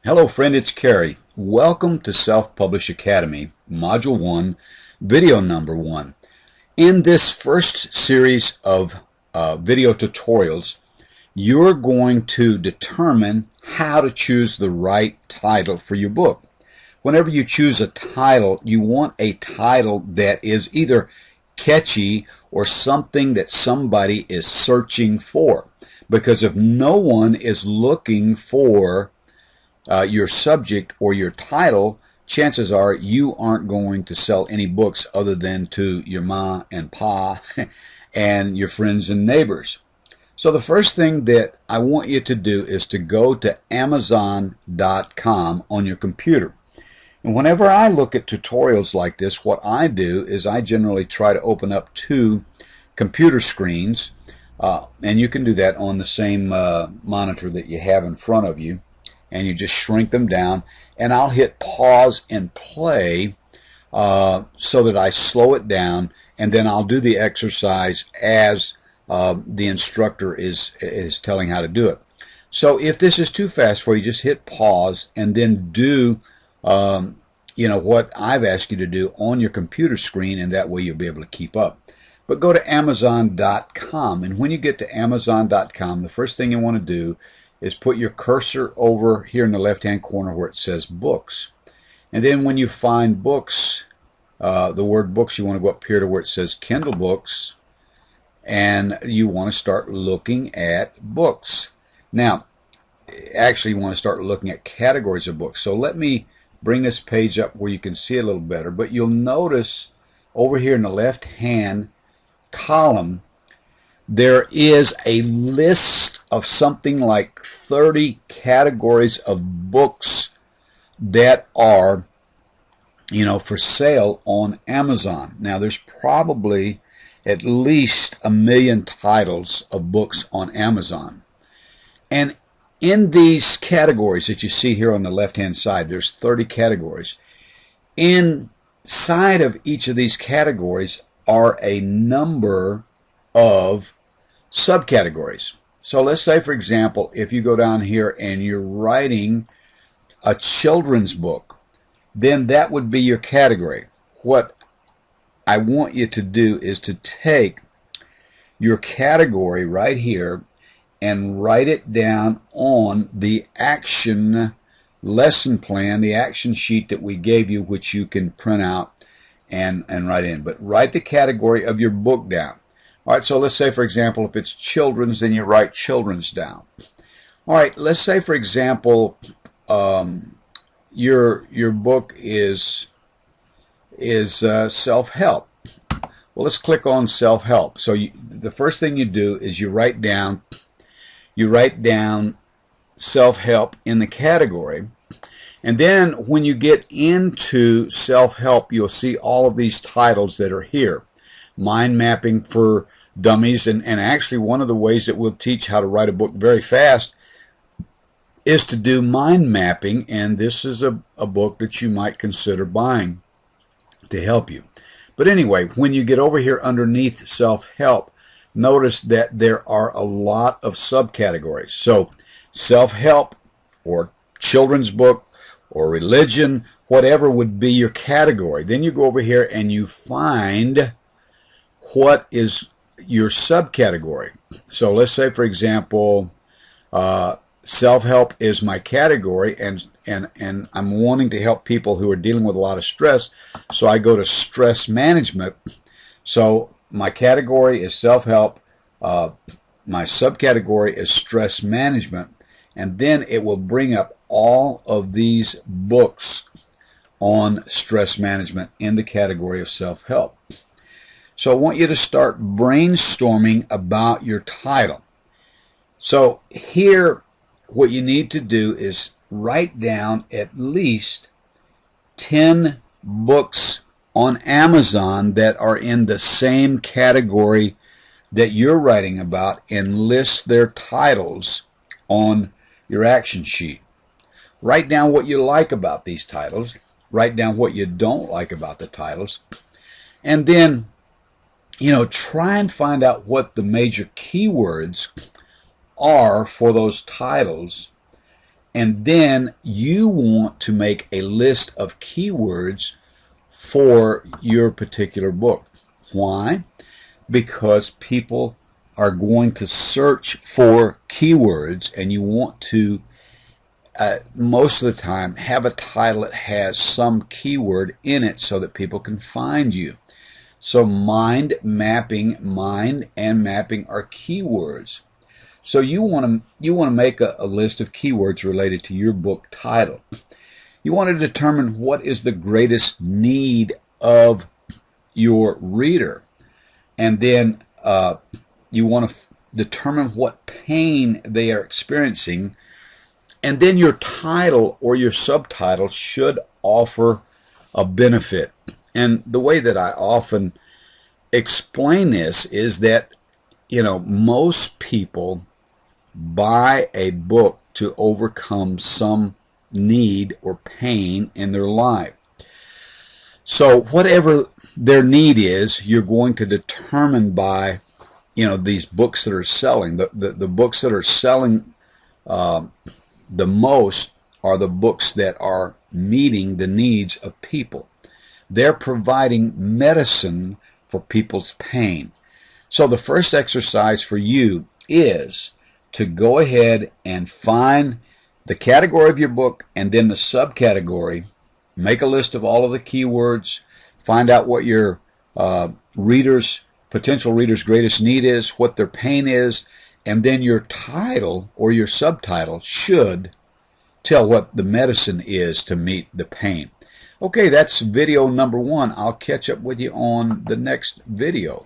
Hello friend, it's Kerry. Welcome to Self-Publish Academy, Module 1, video number 1. In this first series of video tutorials, you're going to determine how to choose the right title for your book. Whenever you choose a title, you want a title that is either catchy or something that somebody is searching for. Because if no one is looking for your subject or your title, chances are you aren't going to sell any books other than to your ma and pa and your friends and neighbors. So the first thing that I want you to do is to go to Amazon.com on your computer. And whenever I look at tutorials like this, what I do is I generally try to open up two computer screens, and you can do that on the same monitor that you have in front of you. And you just shrink them down, and I'll hit pause and play so that I slow it down, and then I'll do the exercise as the instructor is telling how to do it. So if this is too fast for you, just hit pause and then do what I've asked you to do on your computer screen, and that way you'll be able to keep up. But go to Amazon.com, and when you get to Amazon.com, the first thing you want to do is put your cursor over here in the left-hand corner where it says books. And then when you find books, the word books, you want to go up here to where it says Kindle books, and you want to start looking at books. Now, actually you want to start looking at categories of books. So let me bring this page up where you can see it a little better. But you'll notice over here in the left-hand column, there is a list of something like 30 categories of books that are, for sale on Amazon. Now, there's probably at least 1 million titles of books on Amazon. And in these categories that you see here on the left-hand side, there's 30 categories. Inside of each of these categories are a number of subcategories. So let's say, for example, if you go down here and you're writing a children's book, then that would be your category. What I want you to do is to take your category right here and write it down on the action lesson plan, the action sheet that we gave you, which you can print out and write in. But write the category of your book down. All right, so let's say, for example, if it's children's, then you write children's down. All right, let's say, for example, your book is self-help. Well, let's click on self-help. So the first thing you do is you write down self-help in the category. And then when you get into self-help, you'll see all of these titles that are here. Mind mapping for dummies, and actually one of the ways that we'll teach how to write a book very fast is to do mind mapping, and this is a book that you might consider buying to help you. But anyway, when you get over here underneath self-help, notice that there are a lot of subcategories. So self-help or children's book or religion, whatever would be your category. Then you go over here and you find what is your subcategory. So let's say, for example, self-help is my category, and I'm wanting to help people who are dealing with a lot of stress, so I go to stress management. So my category is self-help, my subcategory is stress management, and then it will bring up all of these books on stress management in the category of self-help. So I want you to start brainstorming about your title. So here, what you need to do is write down at least 10 books on Amazon that are in the same category that you're writing about, and list their titles on your action sheet. Write down what you like about these titles. Write down what you don't like about the titles. And then try and find out what the major keywords are for those titles, And then you want to make a list of keywords for your particular book. Why? Because people are going to search for keywords, and you want to, most of the time, have a title that has some keyword in it so that people can find you. So mind and mapping are keywords. So you want to make a list of keywords related to your book title. You want to determine what is the greatest need of your reader, and then you want to determine what pain they are experiencing, and then your title or your subtitle should offer a benefit. And the way that I often explain this is that, most people buy a book to overcome some need or pain in their life. So whatever their need is, you're going to determine by, these books that are selling. The books that are selling the most are the books that are meeting the needs of people. They're providing medicine for people's pain. So the first exercise for you is to go ahead and find the category of your book and then the subcategory. Make a list of all of the keywords. Find out what your potential readers' greatest need is, what their pain is, and then your title or your subtitle should tell what the medicine is to meet the pain. Okay, that's video number 1. I'll catch up with you on the next video.